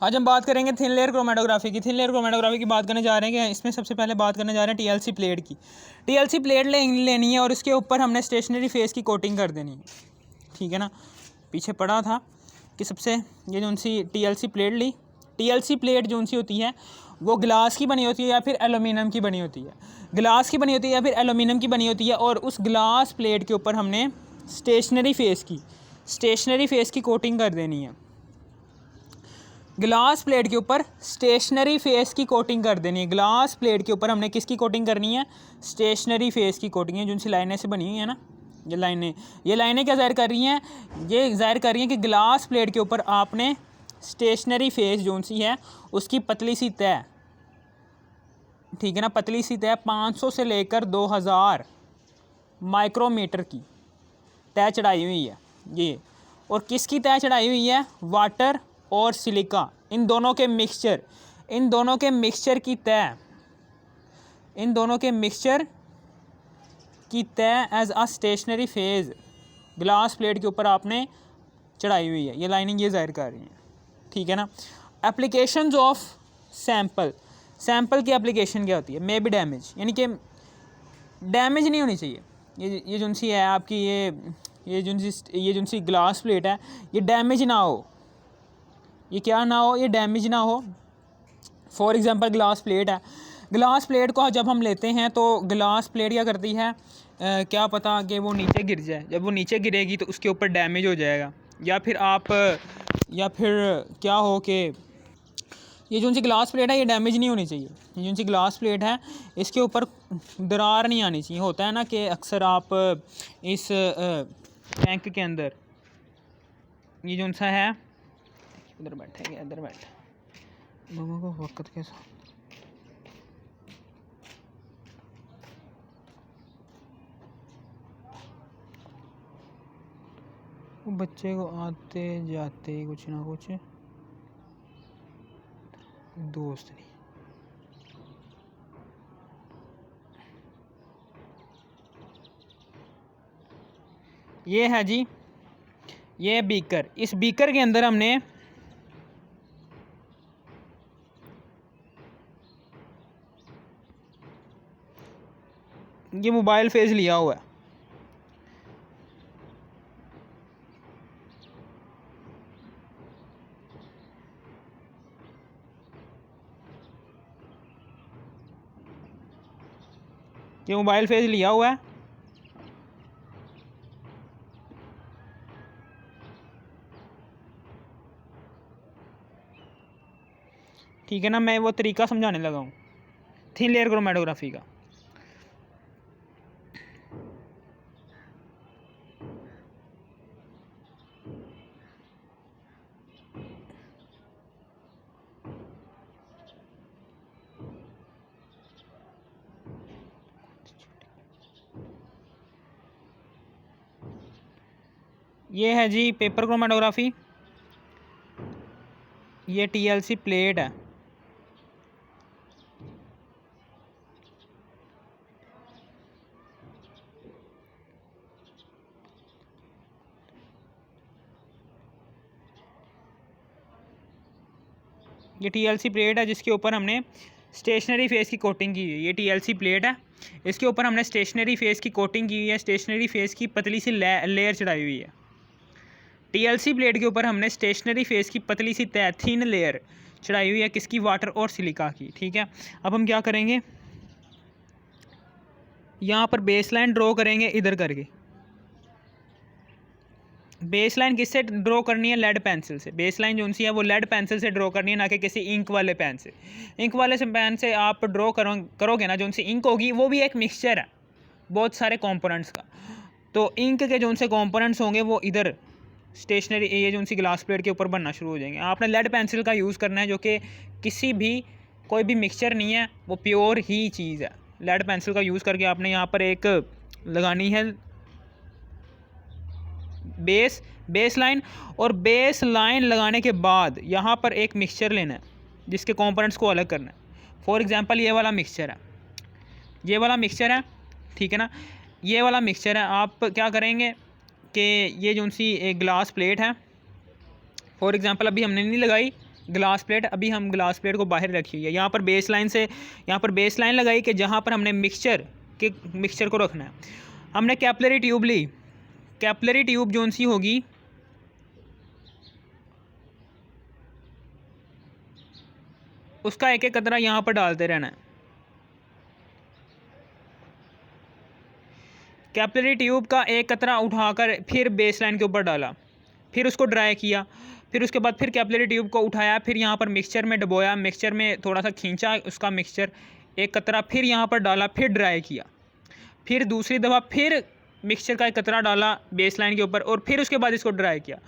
आज हम बात करेंगे थिन लेयर क्रोमेटोग्राफी की। थिन लेयर क्रोमेटोग्राफी की बात करने जा रहे हैं कि इसमें सबसे पहले बात करने जा रहे हैं टीएलसी प्लेट की। टीएलसी प्लेट लेनी है और इसके ऊपर हमने स्टेशनरी फेस की कोटिंग कर देनी है, ठीक है ना। पीछे पढ़ा था कि सबसे ये जो सी टीएलसी प्लेट ली, टीएलसी प्लेट जो सी होती है वो ग्लास की बनी होती है या फिर एलुमिनियम की बनी होती है। ग्लास की बनी होती है या फिर एलुमिनियम की बनी होती है और उस ग्लास प्लेट के ऊपर हमने स्टेशनरी फेस की कोटिंग कर देनी है। ग्लास प्लेट के ऊपर स्टेशनरी फेस की कोटिंग कर देनी है। ग्लास प्लेट के ऊपर हमने किसकी कोटिंग करनी है? स्टेशनरी फेस की कोटिंग है, जो सी लाइनें से बनी हुई है ना, ये लाइनें क्या ज़ाहिर कर रही हैं? ये ज़ाहिर कर रही हैं कि ग्लास प्लेट के ऊपर आपने स्टेशनरी फेस जो सी है उसकी पतली सी तय, ठीक है ना, पतली सी तय 500 से लेकर 2000 माइक्रोमीटर की तय चढ़ाई हुई है ये। और किसकी तय चढ़ाई हुई है? वाटर और सिलिका, इन दोनों के मिक्सचर की तय as a stationary phase glass plate के ऊपर आपने चढ़ाई हुई है। ये लाइनिंग ये ज़ाहिर कर रही है, ठीक है ना। एप्लीकेशंस ऑफ सैम्पल की एप्लीकेशन क्या होती है? मे बी डैमेज, यानी कि डैमेज नहीं होनी चाहिए। ये जो सी है आपकी ये जो सी ग्लास प्लेट है ये डैमेज ना हो, ये क्या ना हो? ये डैमेज ना हो। फॉर एग्जांपल ग्लास प्लेट है, ग्लास प्लेट को जब हम लेते हैं तो ग्लास प्लेट क्या करती है, क्या पता कि वो नीचे गिर जाए। जब वो नीचे गिरेगी तो उसके ऊपर डैमेज हो जाएगा, या फिर क्या हो कि ये जो सी ग्लास प्लेट है ये डैमेज नहीं होनी चाहिए। ये जो सी ग्लास प्लेट है इसके ऊपर दरार नहीं आनी चाहिए। होता है ना कि अक्सर आप इस टैंक के अंदर ये जो सा है, इधर बैठेंगे, इधर बैठे लोगों को वक्त के साथ बच्चे को आते जाते कुछ ना कुछ दोस्त नहीं। ये है जी, ये बीकर। इस बीकर के अंदर हमने ये मोबाइल फेस लिया हुआ है। ये मोबाइल फेस लिया हुआ है, ठीक है ना। मैं वो तरीका समझाने लगा हूँ थिन लेयर क्रोमेटोग्राफी का। ये है जी पेपर क्रोमेटोग्राफी, ये टीएलसी प्लेट है। ये टीएलसी प्लेट है जिसके ऊपर हमने स्टेशनरी फेस की कोटिंग की हुई है। ये टीएलसी प्लेट है, इसके ऊपर हमने स्टेशनरी फेस की कोटिंग की हुई है। स्टेशनरी फेस की पतली सी लेयर चढ़ाई हुई है। टीएलसी प्लेट के ऊपर हमने स्टेशनरी फेस की पतली सी तय थिन लेयर चढ़ाई हुई है, किसकी? वाटर और सिलिका की, ठीक है। अब हम क्या करेंगे, यहाँ पर बेस लाइन ड्रॉ करेंगे इधर करके। बेस लाइन किससे ड्रॉ करनी है? लेड पेंसिल से। बेस लाइन जो सी है वो लेड पेंसिल से ड्रॉ करनी है, ना कि किसी इंक वाले पेन से। इंक वाले से पेन से आप ड्रॉ करोगे ना, जो सी इंक होगी वो भी एक मिक्सचर है बहुत सारे कंपोनेंट्स का। तो इंक के जो से कंपोनेंट्स होंगे वो इधर स्टेशनरी ये जो सी ग्लास प्लेट के ऊपर बनना शुरू हो जाएंगे। आपने लेड पेंसिल का यूज़ करना है, जो कि किसी भी कोई भी मिक्सचर नहीं है, वो प्योर ही चीज़ है। लेड पेंसिल का यूज़ करके आपने यहाँ पर एक लगानी है बेस लाइन, और बेस लाइन लगाने के बाद यहाँ पर एक मिक्सचर लेना है जिसके कंपोनेंट्स को अलग करना है। फॉर एग्जांपल ये वाला मिक्सचर है, ठीक है ना। ये वाला मिक्सचर है। आप क्या करेंगे कि ये जो सी एक ग्लास प्लेट है, फॉर एग्जांपल अभी हमने नहीं लगाई, ग्लास प्लेट, अभी हम ग्लास प्लेट को बाहर रखी है, यहाँ पर बेस लाइन से, यहाँ पर बेस लाइन लगाई कि जहाँ पर हमने मिक्सचर को रखना है। हमने कैपिलरी ट्यूब ली, कैपिलरी ट्यूब जोन सी होगी उसका एक एक कतरा यहाँ पर डालते रहना है। कैपिलरी ट्यूब का एक कतरा उठाकर फिर बेस लाइन के ऊपर डाला, फिर उसको ड्राई किया, फिर उसके बाद फिर कैपिलरी ट्यूब को उठाया, फिर यहाँ पर मिक्सचर में डुबोया, मिक्सचर में थोड़ा सा खींचा उसका मिक्सचर, एक कतरा फिर यहाँ पर डाला, फिर ड्राई किया, फिर दूसरी दफ़ा फिर मिक्सचर का एक कतरा डाला बेस लाइन के ऊपर और फिर उसके बाद इसको ड्राई किया,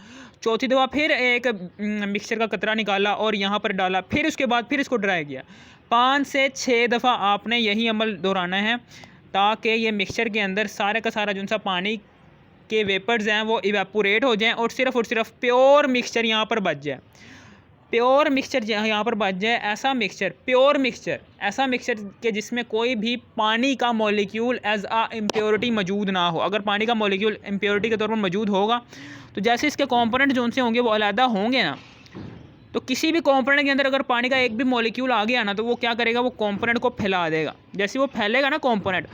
चौथी दफ़ा फिर एक मिक्सचर का कतरा निकाला और यहाँ पर डाला, फिर उसके बाद फिर इसको ड्राई किया। 5 से 6 दफ़ा आपने यही अमल दोहराना है ताकि ये मिक्सचर के अंदर सारे का सारा जो सा पानी के वेपर्स हैं वो इवेपोरेट हो जाएं और सिर्फ प्योर मिक्सचर यहाँ पर बच जाए, प्योर मिक्सचर यहाँ पर बच जाए। ऐसा मिक्सचर, प्योर मिक्सचर, ऐसा मिक्सचर के जिसमें कोई भी पानी का मॉलिक्यूल एज आ इम्प्योरिटी मौजूद ना हो। अगर पानी का मॉलिक्यूल इम्प्योरिटी के तौर पर मौजूद होगा तो जैसे इसके कंपोनेंट जो से होंगे वो अलहदा होंगे ना, तो किसी भी कंपोनेंट के अंदर अगर पानी का एक भी मॉलिक्यूल आ गया ना तो वो क्या करेगा, वो कंपोनेंट को फैला देगा। जैसे वो फैलेगा ना कंपोनेंट,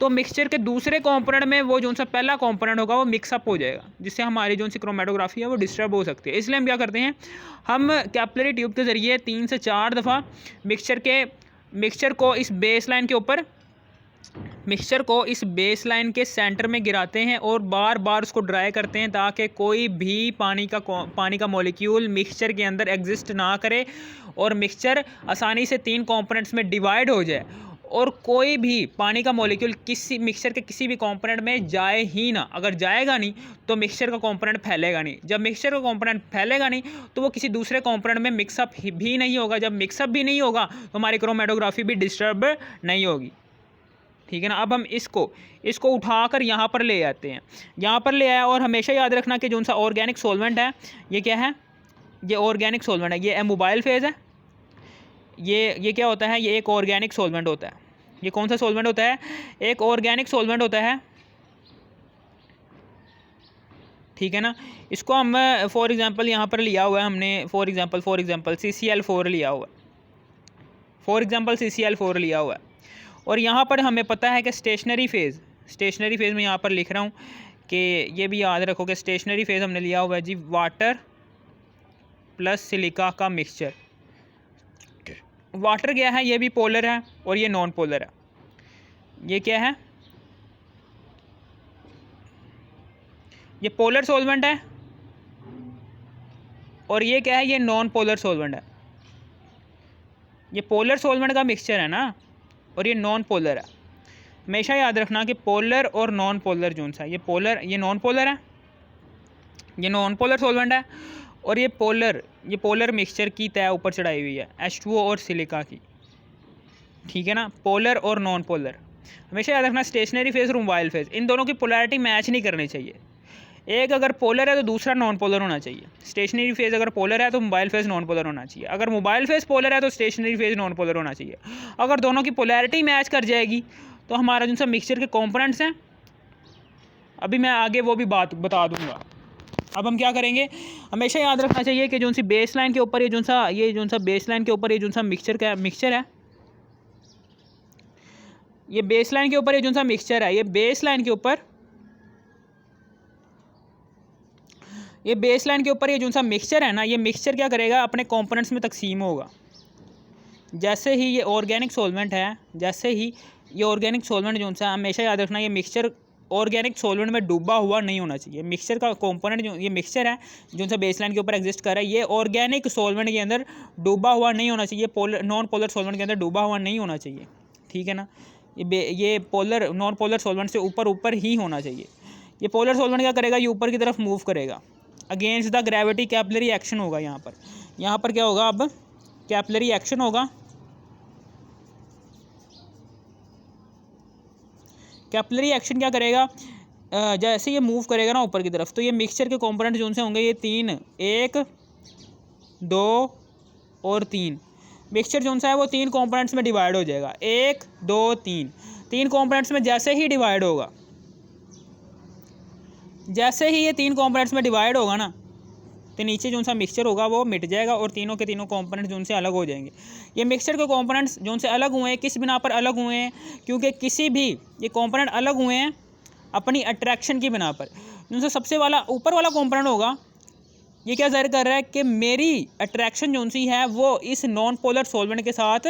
तो मिक्सचर के दूसरे कंपोनेंट में वो जो सा पहला कंपोनेंट होगा वो मिक्सअप हो जाएगा, जिससे हमारी जो सी क्रोमेटोग्राफी है वो डिस्टर्ब हो सकती है। इसलिए हम क्या करते हैं, हम कैपिलरी ट्यूब के ज़रिए 3 से 4 दफ़ा मिक्सचर को इस बेस लाइन के सेंटर में गिराते हैं और बार बार उसको ड्राई करते हैं ताकि कोई भी पानी का मॉलिक्यूल मिक्सचर के अंदर एग्जिस्ट ना करे और मिक्सचर आसानी से 3 कंपोनेंट्स में डिवाइड हो जाए और कोई भी पानी का मॉलिक्यूल किसी मिक्सचर के किसी भी कंपोनेंट में जाए ही ना। अगर जाएगा नहीं तो मिक्सचर का कंपोनेंट फैलेगा नहीं, जब मिक्सचर का कंपोनेंट फैलेगा नहीं तो वो किसी दूसरे कंपोनेंट में मिक्सअप भी नहीं होगा, जब मिक्सअप भी नहीं होगा तो हमारी क्रोमेटोग्राफी भी डिस्टर्ब नहीं होगी। ठीक है ना। अब हम इसको उठाकर यहाँ पर ले आते हैं, यहाँ पर ले आया। और हमेशा याद रखना कि जो सा ऑर्गेनिक सॉल्वेंट है ये क्या है, ये ऑर्गेनिक सॉल्वेंट है, ये मोबाइल फेज़ है। ये क्या होता है, ये एक ऑर्गेनिक सॉल्वेंट होता है। ये कौन सा सॉल्वेंट होता है, एक ऑर्गेनिक सॉल्वेंट होता है। ठीक है ना। इसको हम फॉर एग्जांपल यहाँ पर लिया हुआ है हमने, फॉर एग्जांपल CCl4 लिया हुआ है, CCl4 लिया हुआ है। और यहाँ पर हमें पता है कि स्टेशनरी फेज़ में यहाँ पर लिख रहा हूँ कि ये भी याद रखो कि स्टेशनरी फेज़ हमने लिया हुआ है जी, वाटर प्लस सिलिका का मिक्सचर। वाटर क्या है, ये भी पोलर है और ये नॉन पोलर है। ये क्या है, ये पोलर सॉल्वेंट है और ये क्या है, ये नॉन पोलर सॉल्वेंट है। ये पोलर सॉल्वेंट का मिक्सचर है ना और ये नॉन पोलर है। हमेशा याद रखना कि पोलर और नॉन पोलर जो सा, ये नॉन पोलर है, ये नॉन पोलर सॉल्वेंट है और ये पोलर मिक्सचर की तय ऊपर चढ़ाई हुई है H2O और सिलिका की। ठीक है ना, पोलर और नॉन पोलर। हमेशा याद रखना स्टेशनरी फेज़ और मोबाइल फेज़, इन दोनों की पोलैरिटी मैच नहीं करनी चाहिए। एक अगर पोलर है तो दूसरा नॉन पोलर होना चाहिए। स्टेशनरी फेज़ अगर पोलर है तो मोबाइल फेज़ नॉन पोलर होना चाहिए। अगर मोबाइल फेज़ पोलर है तो स्टेशनरी फेज़ नॉन पोलर होना चाहिए। अगर दोनों की पोलैरिटी मैच कर जाएगी तो हमारा जो सा मिक्सचर के कंपोनेंट्स हैं, अभी मैं आगे वो भी बात बता दूंगा। अब हम क्या करेंगे, हमेशा याद रखना चाहिए कि जो सी बेस लाइन के ऊपर ये जो सा बेस लाइन के ऊपर ये जो सा मिक्सचर है, ये बेस लाइन के ऊपर ये जो सा मिक्सचर है, ये बेस लाइन के ऊपर ये जो सा मिक्सचर है ना, ये मिक्सचर क्या करेगा, अपने कंपोनेंट्स में तकसीम होगा। जैसे ही ये ऑर्गेनिक सॉल्वेंट है, जैसे ही ये ऑर्गेनिक सॉल्वेंट जो सा, हमेशा याद रखना ये मिक्सचर ऑर्गेनिक सॉल्वेंट में डूबा हुआ नहीं होना चाहिए। मिक्सचर का कंपोनेंट जो ये मिक्सचर है जो सा बेसलाइन के ऊपर एग्जिस्ट कर रहा है, ये ऑर्गेनिक सॉल्वेंट के अंदर डूबा हुआ नहीं होना चाहिए, नॉन पोलर सॉल्वेंट के अंदर डूबा हुआ नहीं होना चाहिए। ठीक है ना। ये नॉन पोलर सॉल्वेंट से ऊपर ही होना चाहिए। ये पोलर सॉल्वेंट क्या करेगा, ये ऊपर की तरफ मूव करेगा, against the gravity capillary action होगा। यहाँ पर क्या होगा, अब कैपिलरी एक्शन होगा। कैपिलरी एक्शन क्या करेगा, जैसे ये मूव करेगा ना ऊपर की तरफ, तो ये मिक्सचर के कंपोनेंट जो से होंगे ये 3, 1, 2 और 3। मिक्सचर जो सा है वो 3 कंपोनेंट्स में डिवाइड हो जाएगा, 1, 2, 3 कंपोनेंट्स में। जैसे ही डिवाइड होगा, जैसे ही ये 3 कंपोनेंट्स में डिवाइड होगा ना, तो नीचे जो सा मिक्सचर होगा वो मिट जाएगा और तीनों के तीनों कंपोनेंट्स जो उनसे अलग हो जाएंगे। ये मिक्सचर के कंपोनेंट्स जो उनसे अलग हुए हैं किस बिना पर अलग हुए हैं, क्योंकि किसी भी ये कंपोनेंट अलग हुए हैं अपनी अट्रैक्शन की बिना पर। जो सबसे वाला ऊपर वाला कंपोनेंट होगा ये क्या जाहिर कर रहा है कि मेरी अट्रैक्शन जो सी है वो इस नॉन पोलर सॉल्वेंट के साथ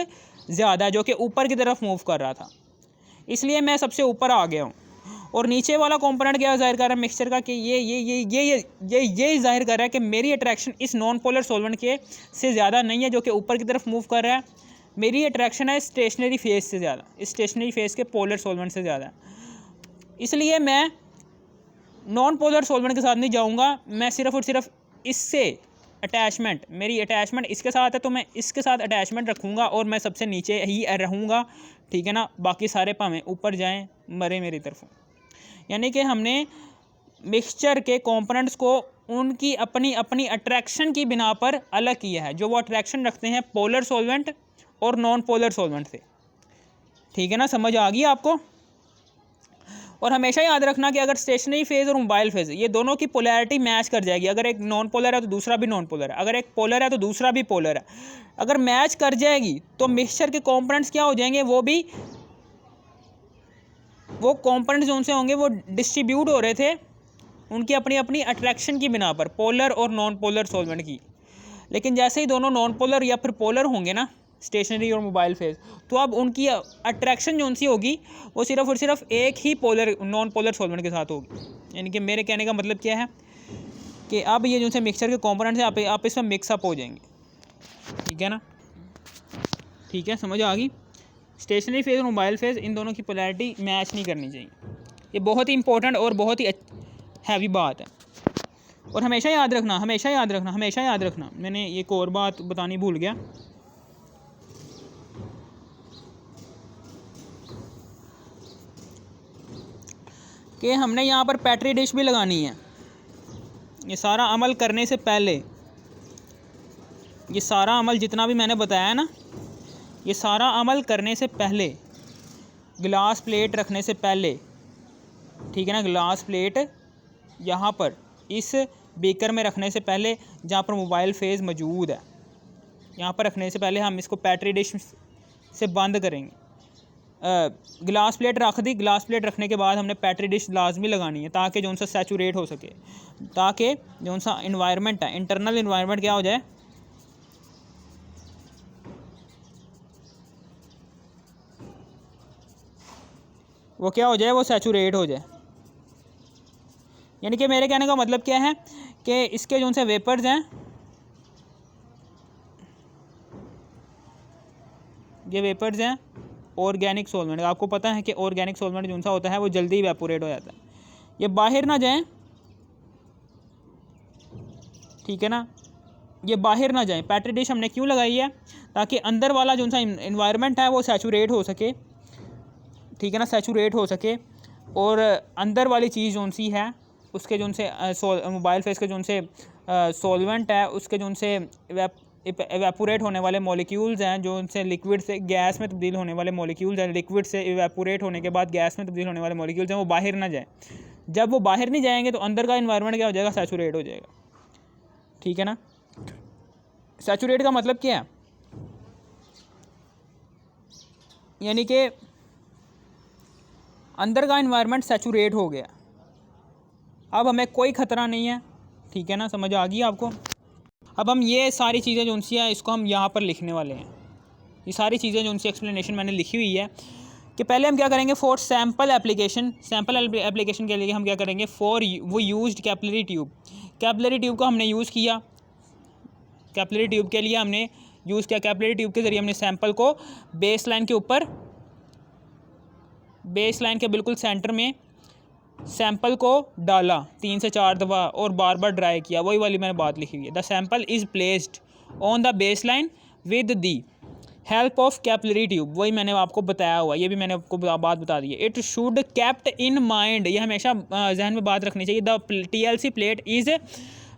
ज़्यादा है जो कि ऊपर की तरफ मूव कर रहा था, इसलिए मैं सबसे ऊपर आ गया हूँ। और नीचे वाला कंपोनेंट क्या जाहिर कर रहा है मिक्सचर का कि ये जाहिर कर रहा है कि मेरी अट्रैक्शन इस नॉन पोलर सॉल्वेंट के से ज़्यादा नहीं है जो कि ऊपर की तरफ मूव कर रहा है। मेरी अट्रैक्शन है स्टेशनरी फेज से ज़्यादा, इस स्टेशनरी फेज के पोलर सॉल्वेंट से ज़्यादा, इसलिए मैं नॉन पोलर सॉल्वेंट के साथ नहीं जाऊँगा। मैं सिर्फ और सिर्फ इससे अटैचमेंट, मेरी अटैचमेंट इसके साथ है तो मैं इसके साथ अटैचमेंट रखूँगा और मैं सबसे नीचे ही रहूँगा, ठीक है ना। बाकी सारे भावें ऊपर जाएं मरे मेरी तरफों। यानी कि हमने मिक्सचर के कंपोनेंट्स को उनकी अपनी अपनी अट्रैक्शन की बिना पर अलग किया है, जो वो अट्रैक्शन रखते हैं पोलर सॉल्वेंट और नॉन पोलर सॉल्वेंट से, ठीक है ना। समझ आ गई आपको। और हमेशा याद रखना कि अगर स्टेशनरी फेज़ और मोबाइल फेज़ ये दोनों की पोलैरिटी मैच कर जाएगी, अगर एक नॉन पोलर है तो दूसरा भी नॉन पोलर है, अगर एक पोलर है तो दूसरा भी पोलर है, अगर मैच कर जाएगी तो मिक्सचर के कंपोनेंट्स क्या हो जाएंगे, वो कंपोनेंट्स जो उनसे होंगे वो डिस्ट्रीब्यूट हो रहे थे उनकी अपनी अपनी अट्रैक्शन की बिना पर, पोलर और नॉन पोलर सॉल्वेंट की। लेकिन जैसे ही दोनों नॉन पोलर या फिर पोलर होंगे ना, स्टेशनरी और मोबाइल फेज़, तो अब उनकी अट्रैक्शन जो उनसी होगी वो सिर्फ और सिर्फ एक ही पोलर नॉन पोलर सॉल्वेंट के साथ होगी। यानी कि मेरे कहने का मतलब क्या है कि अब ये जो से मिक्सचर के कंपोनेंट्स हैं आप इसमें मिक्सअप हो जाएंगे, ठीक है ना। ठीक है, समझ आ गई। स्टेशनरी फेज़ और मोबाइल फेज़ इन दोनों की पोलैरिटी मैच नहीं करनी चाहिए, ये बहुत ही इंपॉर्टेंट और बहुत ही हैवी बात है। और हमेशा याद रखना, हमेशा याद रखना, हमेशा याद रखना, मैंने एक और बात बतानी भूल गया कि हमने यहाँ पर पेट्री डिश भी लगानी है। ये सारा अमल करने से पहले, ये सारा अमल जितना भी मैंने बताया ना, ये सारा अमल करने से पहले, गिलास प्लेट रखने से पहले, ठीक है ना, गिलास प्लेट यहाँ पर इस बीकर में रखने से पहले जहाँ पर मोबाइल फेज़ मौजूद है, यहाँ पर रखने से पहले हम इसको पेट्री डिश से बंद करेंगे। गिलास प्लेट रख दी, गिलास प्लेट रखने के बाद हमने पेट्री डिश लाजमी लगानी है ताकि जो उनसा सैचुरेट हो सके, ताकि जो उनसा इन्वायरमेंट है, इंटरनल इन्वायरमेंट क्या हो जाए, वो क्या हो जाए, वो सैचुरेट हो जाए। यानी कि मेरे कहने का मतलब क्या है कि इसके जो उनसे वेपर्स हैं, ये वेपर्स हैं ऑर्गेनिक सॉल्वेंट। आपको पता है कि ऑर्गेनिक सॉल्वेंट जो सा होता है वो जल्दी इवेपोरेट हो जाता है, ये बाहर ना जाएं, ठीक है ना, ये बाहर ना जाएं। पेट्री डिश हमने क्यों लगाई है, ताकि अंदर वाला जो सा इन्वायरमेंट है वो सैचुरेट हो सके, ठीक है ना, सैचुरेट हो सके, और अंदर वाली चीज़ जो सी है उसके जो से मोबाइल फेस के जो से सॉल्वेंट है उसके जो से इवेपोरेट होने वाले मॉलिक्यूल्स हैं, जो उनसे लिक्विड से गैस में तब्दील होने वाले मॉलिक्यूल्स हैं, लिक्विड से इवेपोरेट होने के बाद गैस में तब्दील होने वाले मॉलिक्यूल्स हैं, वो बाहर ना जाएं। जब वो बाहर नहीं जाएंगे तो अंदर का इन्वायरमेंट क्या हो जाएगा, सैचुरेट हो जाएगा, ठीक है ना। सैचुरेट का मतलब क्या है, यानी कि अंदर का इन्वायरमेंट सैचुरेट हो गया, अब हमें कोई ख़तरा नहीं है, ठीक है ना, समझ आ गई आपको। अब हम ये सारी चीज़ें जो उनसी हैं इसको हम यहाँ पर लिखने वाले हैं, ये सारी चीज़ें जो उनसी एक्सप्लेनेशन मैंने लिखी हुई है कि पहले हम क्या करेंगे, for sample application, sample application के लिए हम क्या करेंगे, फॉर वो used capillary tube, capillary tube को हमने यूज़ किया, कैपिलरी ट्यूब के लिए हमने यूज़ किया, कैपिलरी ट्यूब के ज़रिए हमने सैम्पल को बेस लाइन के ऊपर, बेस लाइन के बिल्कुल सेंटर में सैंपल को डाला 3 से 4 दफ़ा और बार बार ड्राई किया, वही वाली मैंने बात लिखी हुई है। The sample is placed on the base line with the help of capillary tube, वही मैंने आपको बताया हुआ, ये भी मैंने आपको बात बता दी है। It should kept in mind, ये हमेशा जहन में बात रखनी चाहिए, the TLC plate is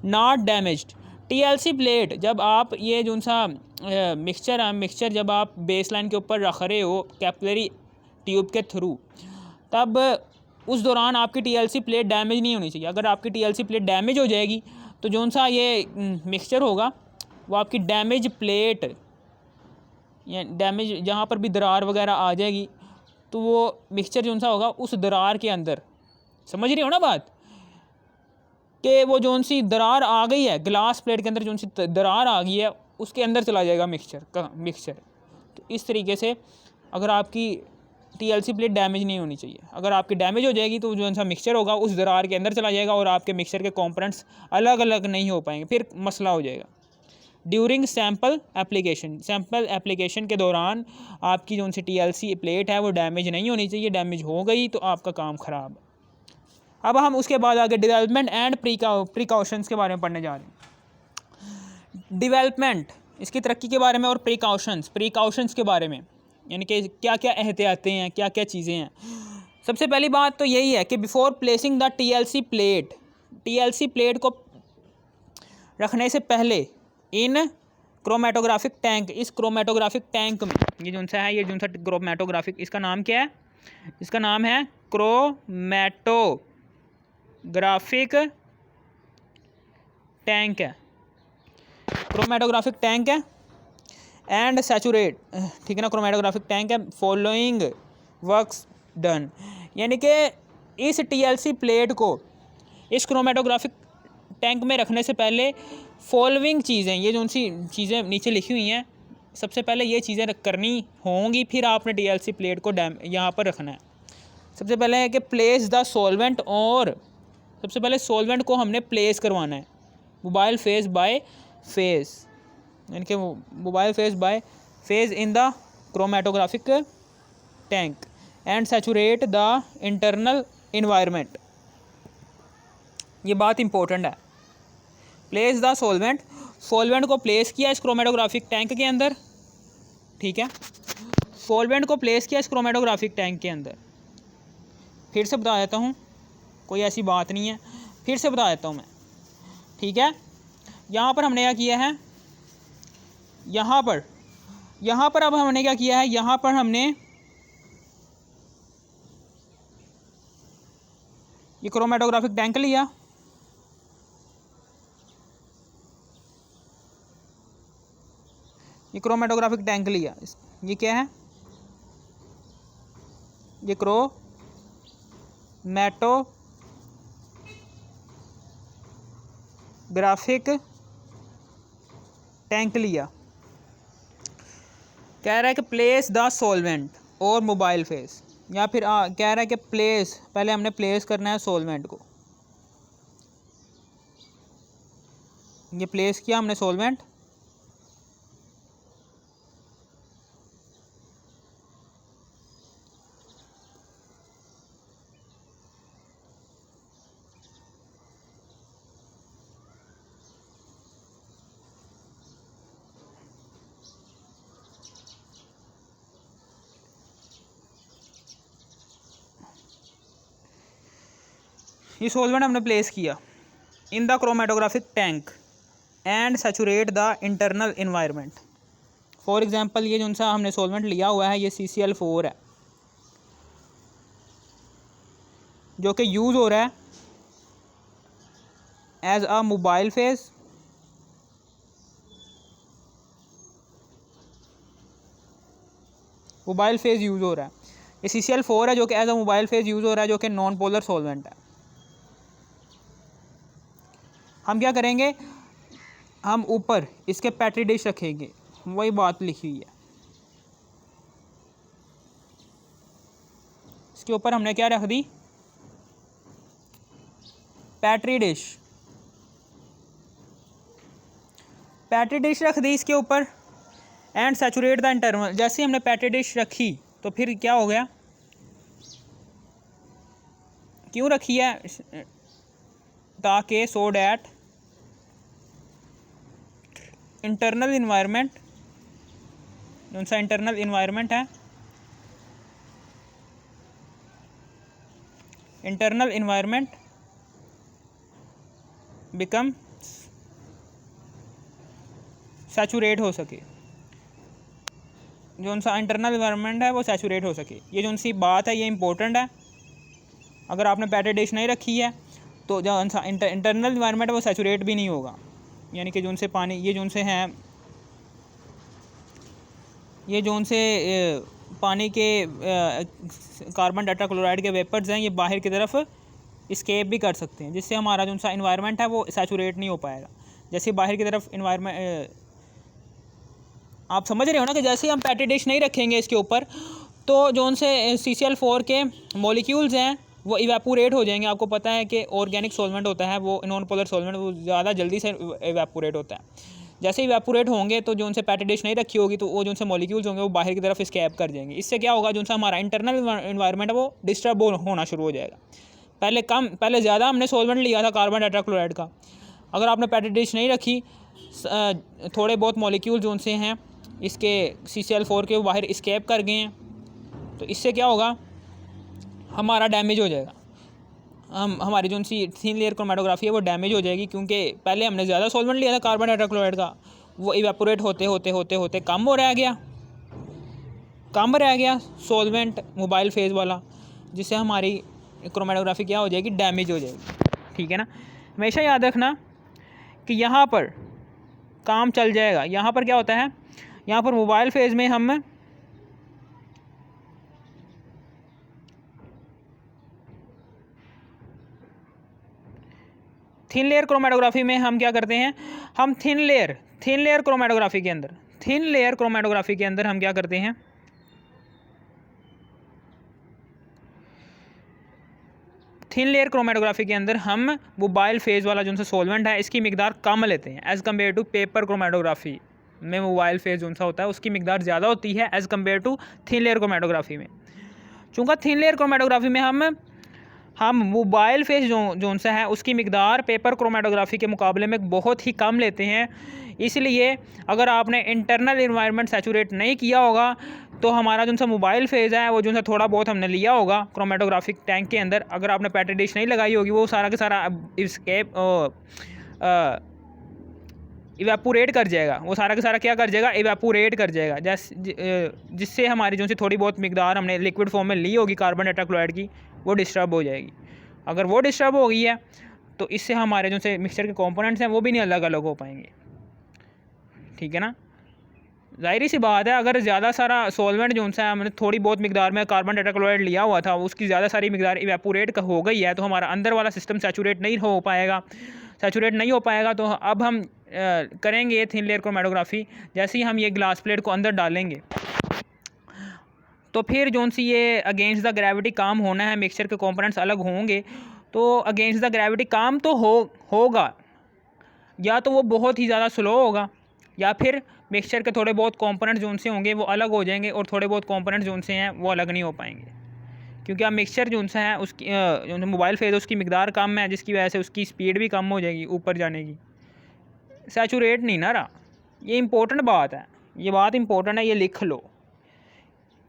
not damaged. TLC plate जब आप ये जो सा मिक्सचर जब आप बेस लाइन के ऊपर रख रहे हो कैपिलरी ट्यूब के थ्रू, तब उस दौरान आपकी TLC प्लेट डैमेज नहीं होनी चाहिए। अगर आपकी TLC प्लेट डैमेज हो जाएगी तो जो सा ये मिक्सचर होगा वो आपकी डैमेज प्लेट या डैमेज जहाँ पर भी दरार वगैरह आ जाएगी तो वो मिक्सचर जो सा होगा उस दरार के अंदर, समझ रही हो ना बात, कि वो जो सी दरार आ गई है ग्लास प्लेट के अंदर, जो सी दरार आ गई है उसके अंदर चला जाएगा मिक्सचर। तो इस तरीके से अगर आपकी TLC प्लेट डैमेज नहीं होनी चाहिए, अगर आपकी डैमेज हो जाएगी तो जो सा मिक्सचर होगा उस दरार के अंदर चला जाएगा और आपके मिक्सचर के कंपोनेंट्स अलग अलग नहीं हो पाएंगे, फिर मसला हो जाएगा। ड्यूरिंग सैम्पल एप्लीकेशन के दौरान आपकी जो सी TLC प्लेट है वो डैमेज नहीं होनी चाहिए, डैमेज हो गई तो आपका काम ख़राब। अब हम उसके बाद आगे डेवलपमेंट एंड प्रिकॉशंस के बारे में पढ़ने जा रहे हैं। डेवलपमेंट, इसकी तरक्की के बारे में, और प्रिकॉशंस के बारे में, यानी कि क्या क्या एहतियातें हैं, क्या क्या चीज़ें हैं। सबसे पहली बात तो यही है कि before placing the TLC plate को रखने से पहले इन क्रोमेटोग्राफिक टैंक, इस क्रोमेटोग्राफिक टैंक में, ये जो सा है, ये जो सा क्रोमेटोग्राफिक, इसका नाम क्या है, इसका नाम है क्रोमेटोग्राफिक टैंक है, क्रोमेटोग्राफिक टैंक है एंड सैचुरेट, ठीक है ना, क्रोमेटोग्राफिक टैंक है, फॉलोइंग वर्क्स डन, यानी कि इस TLC प्लेट को इस क्रोमेटोग्राफिक टैंक में रखने से पहले फॉलोइंग चीज़ें, ये जो सी चीज़ें नीचे लिखी हुई हैं, सबसे पहले ये चीज़ें करनी होंगी, फिर आपने TLC प्लेट को यहाँ पर रखना है। सबसे पहले है कि प्लेस द सॉल्वेंट, और सबसे पहले सॉल्वेंट को हमने प्लेस करवाना है मोबाइल फेस बाय फेस, यानी कि mobile face by face in the chromatographic tank and saturate the internal environment. ये बात इंपॉर्टेंट है। प्लेस द सॉल्वेंट को प्लेस किया इस क्रोमेटोग्राफिक टैंक के अंदर, ठीक है, सॉल्वेंट को प्लेस किया इस क्रोमेटोग्राफिक टैंक के अंदर। फिर से बता देता हूँ, कोई ऐसी बात नहीं है, फिर से बता देता हूँ मैं, ठीक है। यहाँ पर हमने क्या किया है, यहाँ पर अब हमने क्या किया है, यहाँ पर हमने ये क्रोमेटोग्राफिक टैंक लिया, ये क्रोमेटोग्राफिक टैंक लिया, ये क्या है, ये क्रोमेटोग्राफिक टैंक लिया। कह रहा है कि प्लेस द सॉल्वेंट और मोबाइल फेस, या फिर कह रहा है कि प्लेस, पहले हमने प्लेस करना है सॉल्वेंट को, ये प्लेस किया हमने सॉल्वेंट, ये सॉल्वेंट हमने प्लेस किया in the chromatographic tank and saturate the internal environment. For example ये जो सा हमने सॉल्वेंट लिया हुआ है, ये CCl4 है, जो कि यूज़ हो रहा है as a mobile phase, use हो रहा है। ये CCl4 है जो कि as a mobile phase use हो रहा है, जो कि नॉन पोलर सॉल्वेंट है। हम क्या करेंगे, हम ऊपर इसके पेट्री डिश रखेंगे, वही बात लिखी हुई है, इसके ऊपर हमने क्या रख दी, पेट्री डिश रख दी इसके ऊपर, एंड सैचुरेट द इंटरनल। जैसे ही हमने पेट्री डिश रखी तो फिर क्या हो गया, क्यों रखी है, ताकि सो डैट इंटरनल इन्वायरमेंट, जो सा इंटरनल इन्वायरमेंट है, इंटरनल इन्वायरमेंट बिकम सैचुरेट हो सके, जो सा इंटरनल इन्वायरमेंट है वो सैचुरेट हो सके। ये जो सी बात है ये इंपॉर्टेंट है। अगर आपने पेट्री डिश नहीं रखी है तो जो इंटरनल इन्वायरमेंट है वो सैचुरेट भी नहीं होगा, यानी कि जो उनसे पानी ये जो उनसे हैं ये जो उनसे पानी के कार्बन टेट्राक्लोराइड के वेपर्स हैं ये बाहर की तरफ इस्केप भी कर सकते हैं, जिससे हमारा जो सा इन्वायरमेंट है वो सैचुरेट नहीं हो पाएगा। जैसे बाहर की तरफ इन्वायरमेंट आप समझ रहे हो ना कि जैसे ही हम पैटी डिश नहीं रखेंगे इसके ऊपर तो जो उनसे CCl4 के मॉलिक्यूल्स हैं वो इवेपोरेट हो जाएंगे। आपको पता है कि ऑर्गेनिक सॉल्वेंट होता है वो नॉन पोलर सॉल्वेंट वो ज़्यादा जल्दी से इवेपोरेट होता है। जैसे ही इवेपोरेट होंगे तो जो उनसे पैटी डिश नहीं रखी होगी तो वो जो उनसे मॉलिक्यूल्स होंगे वो बाहर की तरफ स्कैप कर जाएंगे। इससे क्या होगा, जो उनसे हमारा इंटरनल इन्वायरमेंट है वो डिस्टर्ब होना शुरू हो जाएगा। पहले ज़्यादा हमने सॉल्वेंट लिया था कार्बन टेट्राक्लोराइड का, अगर आपने पैटी डिश नहीं रखी थोड़े बहुत मॉलिक्यूल जो उनसे हैं इसके CCl4 के बाहर स्केप कर गए हैं, तो इससे क्या होगा, हमारा डैमेज हो जाएगा। हमारी जो उनकी थिन लेयर क्रोमेटोग्राफी है वो डैमेज हो जाएगी, क्योंकि पहले हमने ज़्यादा सॉल्वेंट लिया था कार्बन टेट्राक्लोराइड का, वो इवेपोरेट होते होते कम रह गया सॉल्वेंट मोबाइल फेज़ वाला, जिससे हमारी क्रोमेटोग्राफी क्या हो जाएगी, डैमेज हो जाएगी। ठीक है ना, हमेशा याद रखना कि यहाँ पर काम चल जाएगा। यहाँ पर क्या होता है, यहाँ पर मोबाइल फेज़ में हम थिन लेयर क्रोमेटोग्राफी में हम क्या करते हैं, हम थिन लेयर क्रोमेटोग्राफी के अंदर हम क्या करते हैं, थिन लेयर क्रोमेटोग्राफी के अंदर हम मोबाइल फेज़ वाला जो उनसे सॉल्वेंट है इसकी मिकदार कम लेते हैं as compare to paper chromatography में मोबाइल फेज़ जो होता है उसकी मिकदार ज़्यादा होती है as compare to thin layer chromatography में। चूँकि थिन लेयर क्रोमेटोग्राफी में हम मोबाइल फेज़ जो उनसे है उसकी मिकदार पेपर क्रोमेटोग्राफी के मुकाबले में बहुत ही कम लेते हैं। इसलिए अगर आपने इंटरनल इन्वायरमेंट सैचुरेट नहीं किया होगा तो हमारा जो सा मोबाइल फेज़ है वो जो सा थोड़ा बहुत हमने लिया होगा क्रोमेटोग्राफिक टैंक के अंदर, अगर आपने पैटी डिश नहीं लगाई होगी वो सारा का सारा स्केप इवेपोरेट कर जाएगा, वो सारा का सारा क्या कर जाएगा, इवेपोरेट कर जाएगा, जिससे हमारी जो सी थोड़ी बहुत मिकदार हमने लिक्विड फॉर्म में ली होगी कार्बन टेट्राक्लोराइड की वो डिस्टर्ब हो जाएगी। अगर वो डिस्टर्ब हो गई है तो इससे हमारे जो से मिक्सचर के कंपोनेंट्स हैं वो भी नहीं अलग अलग हो पाएंगे। ठीक है ना, ज़ाहिर सी बात है, अगर ज़्यादा सारा सॉल्वेंट जो उनसे हमने थोड़ी बहुत मिकदार में कार्बन टेट्राक्लोराइड लिया हुआ था उसकी ज़्यादा सारी मिकदार इवेपोरेट हो गई है तो हमारा अंदर वाला सिस्टम सैचुरेट नहीं हो पाएगा। तो अब हम करेंगे थिन लेयर क्रोमेटोग्राफी। जैसे ही हम ये ग्लास प्लेट को अंदर डालेंगे तो फिर जो सी ये अगेंस्ट द ग्रेविटी काम होना है, मिक्सचर के कंपोनेंट्स अलग होंगे, तो अगेंस्ट द ग्रेविटी काम तो होगा, या तो वो बहुत ही ज़्यादा स्लो होगा या फिर मिक्सचर के थोड़े बहुत कंपोनेंट्स जो उनसे होंगे वो अलग हो जाएंगे और थोड़े बहुत कंपोनेंट्स जो उनसे हैं वो अलग नहीं हो पाएंगे, क्योंकि अब मिक्सचर जो उनसे है उसकी जो मोबाइल फेज़ उसकी मिकदार कम है, जिसकी वजह से उसकी स्पीड भी कम हो जाएगी ऊपर जाने की, सैचुरेट नहीं ना रहा। ये इंपॉर्टेंट बात है, ये बात इंपॉर्टेंट है, ये लिख लो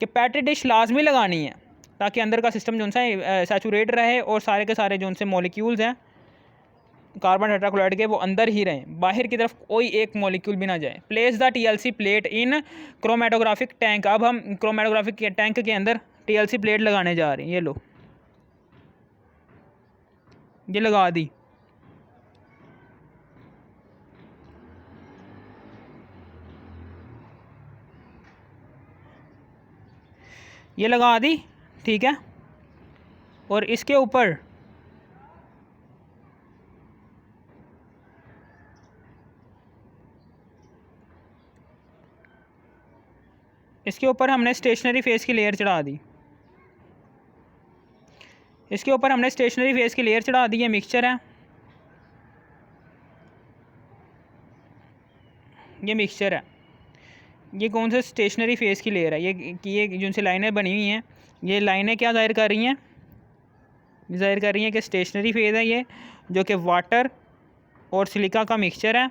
कि पैटी डिश लाजमी लगानी है ताकि अंदर का सिस्टम जो उनसे सैचुरेट रहे और सारे के सारे जो उनसे मॉलिक्यूल्स हैं कार्बन टेट्राक्लोराइड के वो अंदर ही रहें, बाहर की तरफ कोई एक मॉलिक्यूल भी ना जाए। Place the TLC plate in chromatographic tank. अब हम क्रोमेटोग्राफिक टैंक के अंदर TLC प्लेट लगाने जा रहे हैं। ये लो, ये लगा दी। ये लगा दी, ठीक है, और इसके ऊपर हमने स्टेशनरी फेज़ की लेयर चढ़ा दी। ये मिक्सचर है, ये कौन सा स्टेशनरी फेज़ की लेयर है। ये जो से लाइनें बनी हुई हैं, ये लाइनें क्या ज़ाहिर कर रही हैं, कि स्टेशनरी फेज़ है ये, जो कि वाटर और सिलिका का मिक्सचर है,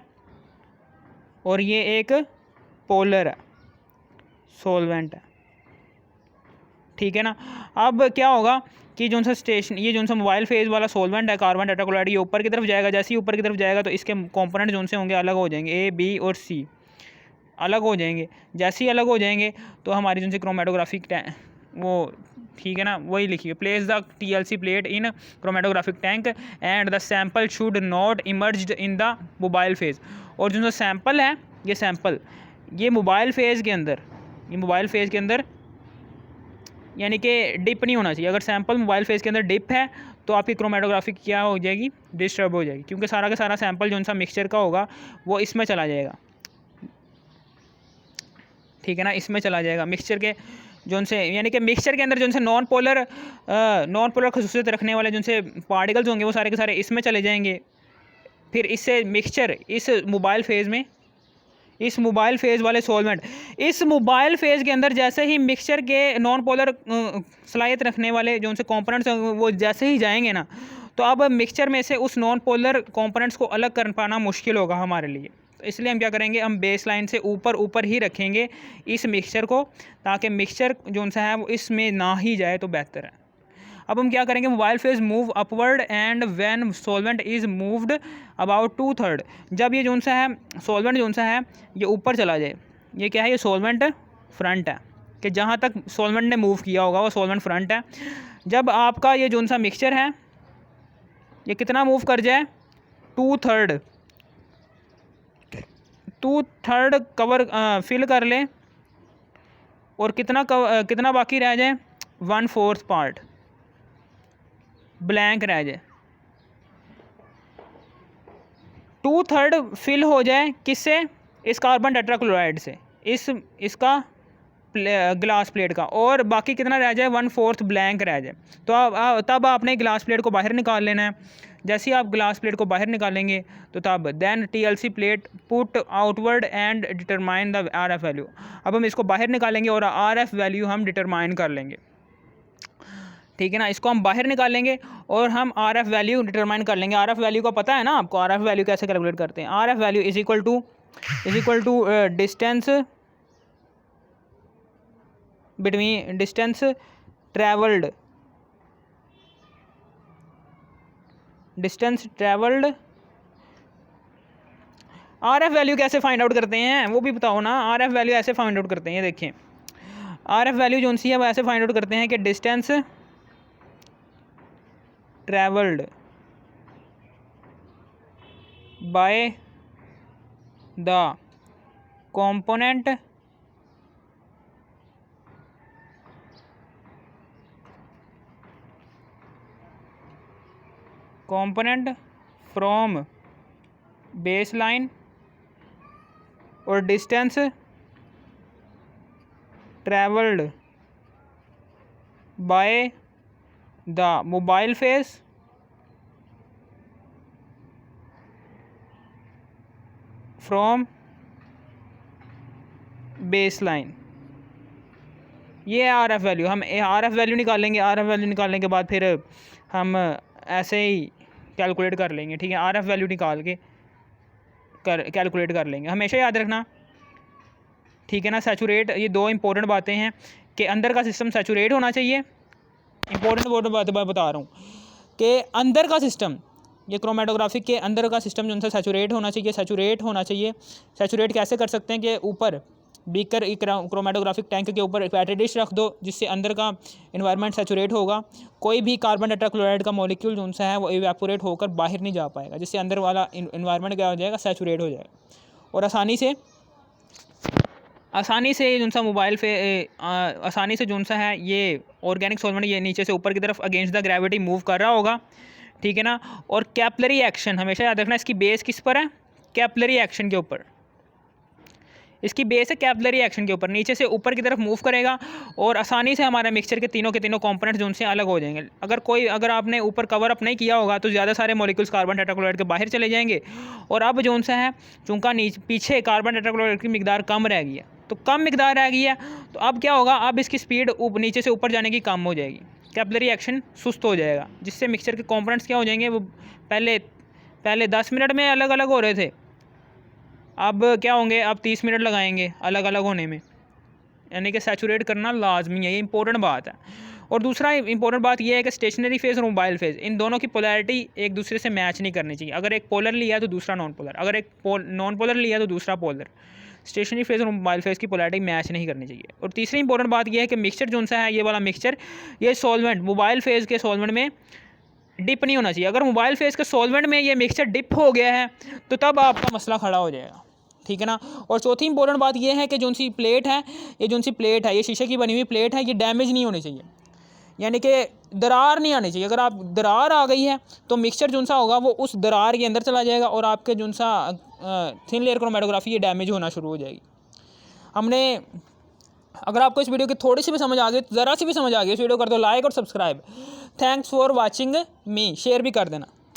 और ये एक पोलर है, सॉल्वेंट है। ठीक है ना, अब क्या होगा कि जो सा मोबाइल फेज़ वाला सॉल्वेंट है कार्बन टेट्राक्लोराइड, ये ऊपर की तरफ जाएगा। जैसे ही ऊपर की तरफ जाएगा तो इसके कंपोनेंट जो से होंगे अलग हो जाएंगे, A, B और C अलग हो जाएंगे। जैसे ही अलग हो जाएंगे तो हमारी जो क्रोमेटोग्राफिक वो ठीक है ना, वही लिखिए, place the TLC plate in chromatographic tank and the sample should not emerged in the mobile phase. और जो सैंपल है, ये सैंपल ये मोबाइल फेज़ के अंदर, ये मोबाइल फेज़ के अंदर यानी कि डिप नहीं होना चाहिए। अगर सैंपल मोबाइल फेज़ के अंदर डिप है तो आपकी क्रोमेटोग्राफी क्या हो जाएगी, डिस्टर्ब हो जाएगी, क्योंकि सारा का सारा सैंपल जो सा मिक्सचर का होगा वो इसमें चला जाएगा, ठीक है ना, इसमें चला जाएगा मिक्सचर के जो से, यानी कि मिक्सचर के अंदर जो से नॉन पोलर खसूसियत रखने वाले जो से पार्टिकल्स होंगे वो सारे के सारे इसमें चले जाएंगे। फिर इससे मिक्सचर इस मोबाइल फेज़ में, इस मोबाइल फेज़ वाले सॉल्वेंट, इस मोबाइल फेज़ के अंदर जैसे ही मिक्सचर के नॉन पोलर सलाहियत रखने वाले जो उनसे कंपोनेंट्स वो जैसे ही जाएंगे ना, तो अब मिक्सचर में से उस नॉन पोलर कंपोनेंट्स को अलग कर पाना मुश्किल होगा हमारे लिए। तो इसलिए हम क्या करेंगे, हम बेस लाइन से ऊपर ही रखेंगे इस मिक्सचर को, ताकि मिक्सचर जो सा है वो इसमें ना ही जाए तो बेहतर है। अब हम क्या करेंगे, mobile phase move upward and when solvent is moved about 2/3, जब ये जो सा है सॉल्वेंट जो सा है ये ऊपर चला जाए, ये क्या है, ये सॉल्वेंट फ्रंट है, कि जहाँ तक सॉल्वेंट ने मूव किया होगा वो सॉल्वेंट फ्रंट है। जब आपका ये जो सा मिक्सचर है ये कितना मूव कर जाए, 2/3 कवर फिल कर ले, और कितना बाकी रह जाए, 1/4 पार्ट ब्लैंक रह जाए। 2/3 फिल हो जाए किससे, इस कार्बन टेट्राक्लोराइड से, इसका ग्लास प्लेट का, और बाकी कितना रह जाए, 1/4 ब्लैंक रह जाए। तो तब आपने ग्लास प्लेट को बाहर निकाल लेना है। जैसे ही आप ग्लास प्लेट को बाहर निकालेंगे तो तब then TLC plate put outward and determine the RF value. अब हम इसको बाहर निकालेंगे और RF वैल्यू हम डिटरमाइन कर लेंगे, ठीक है ना, इसको हम बाहर निकालेंगे और हम RF वैल्यू डिटरमाइन कर लेंगे। RF वैल्यू का पता है ना आपको, RF वैल्यू कैसे कैलकुलेट करते हैं। RF value is equal to distance between distance travelled, RF value कैसे फाइंड आउट करते हैं वो भी बताओ ना। RF वैल्यू ऐसे फाइंड आउट करते हैं, देखिए RF वैल्यू जो सी है वो ऐसे फाइंड आउट करते हैं कि distance travelled by the component from baseline और distance travelled by the mobile phase from baseline. ये RF वैल्यू, हम RF वैल्यू निकालेंगे। RF वैल्यू निकालने के बाद फिर हम ऐसे ही कैलकुलेट कर लेंगे, ठीक है, RF वैल्यू निकाल के कैलकुलेट कर लेंगे, हमेशा याद रखना, ठीक है ना। सैचुरेट, ये दो इंपॉर्टेंट बातें हैं कि अंदर का सिस्टम सैचुरेट होना चाहिए। इंपॉर्टेंट बात बता रहा हूँ कि अंदर का सिस्टम, ये क्रोमेटोग्राफिक के अंदर का सिस्टम जो उनसे सैचुरेट होना चाहिए। सैचुरेट कैसे कर सकते हैं कि ऊपर बीकर क्रोमेटोग्राफिक टैंक के ऊपर पेट्री डिश रख दो, जिससे अंदर का इन्वायरमेंट सैचुरेट होगा। कोई भी कार्बन टेट्राक्लोराइड का मॉलिक्यूल जो सा है वो इवेपोरेट होकर बाहर नहीं जा पाएगा, जिससे अंदर वाला इन्वायरमेंट क्या हो जाएगा, सैचुरेट हो जाएगा। और आसानी से जो सा मोबाइल आसानी से जो सा है ये ऑर्गेनिक सॉल्वेंट ये नीचे से ऊपर की तरफ अगेंस्ट द ग्रेविटी मूव कर रहा होगा, ठीक है ना। और कैपिलरी एक्शन हमेशा याद रखना, इसकी बेस किस पर है, कैपिलरी एक्शन के ऊपर। इसकी बेस है कैपिलरी एक्शन के ऊपर, नीचे से ऊपर की तरफ मूव करेगा और आसानी से हमारे मिक्सचर के तीनों कंपोनेंट्स जो उनसे अलग हो जाएंगे। अगर आपने ऊपर कवर अप नहीं किया होगा तो ज़्यादा सारे मॉलिक्यूल्स कार्बन टेट्राक्लोराइड के बाहर चले जाएंगे। और अब जो सा है चूँकि पीछे कार्बन टेट्राक्लोराइड की मिकदार कम रह गई है, तो कम मिकदार रह गई है, तो अब क्या होगा, अब इसकी स्पीड नीचे से ऊपर जाने की कम हो जाएगी, कैपिलरी एक्शन सुस्त हो जाएगा, जिससे मिक्सचर के कंपोनेंट्स क्या हो जाएंगे, वो पहले 10 मिनट में अलग अलग हो रहे थे, अब क्या होंगे, अब 30 मिनट लगाएंगे अलग अलग होने में। यानी कि सैचुरेट करना लाजमी है, ये इंपॉर्टेंट बात है। और दूसरा इंपॉर्टेंट बात ये है कि स्टेशनरी फेज़ और मोबाइल फेज़, इन दोनों की पोलैरिटी एक दूसरे से मैच नहीं करनी चाहिए। अगर एक पोलर लिया तो दूसरा नॉन पोलर, अगर एक नॉन पोलर लिया तो दूसरा पोलर। स्टेशनरी फेज़ और मोबाइल फेज़ की पोलैरिटी मैच नहीं करनी चाहिए। और तीसरी इंपॉर्टेंट बात यह है कि मिक्सचर जो सा है, ये वाला मिक्सचर, ये सॉल्वेंट मोबाइल फेज़ के सॉल्वेंट में डिप नहीं होना चाहिए। अगर मोबाइल फेज़ के सॉल्वेंट में ये मिक्सचर डिप हो गया है तो तब आपका मसला खड़ा हो जाएगा, ठीक है ना। और चौथी इंपॉर्टेंट बात ये है कि जो सी प्लेट है, ये शीशे की बनी हुई प्लेट है, ये डैमेज नहीं होनी चाहिए, यानी कि दरार नहीं आनी चाहिए। अगर आप दरार आ गई है तो मिक्सचर जो सा होगा वो उस दरार के अंदर चला जाएगा और आपके जो सा थिन लेयर क्रोमेटोग्राफी ये डैमेज होना शुरू हो जाएगी। अगर आपको इस वीडियो की थोड़ी सी भी समझ आ गई, ज़रा सी भी समझ आ गई, इस वीडियो कर दो लाइक और subscribe. Thanks for watching me, share भी कर देना।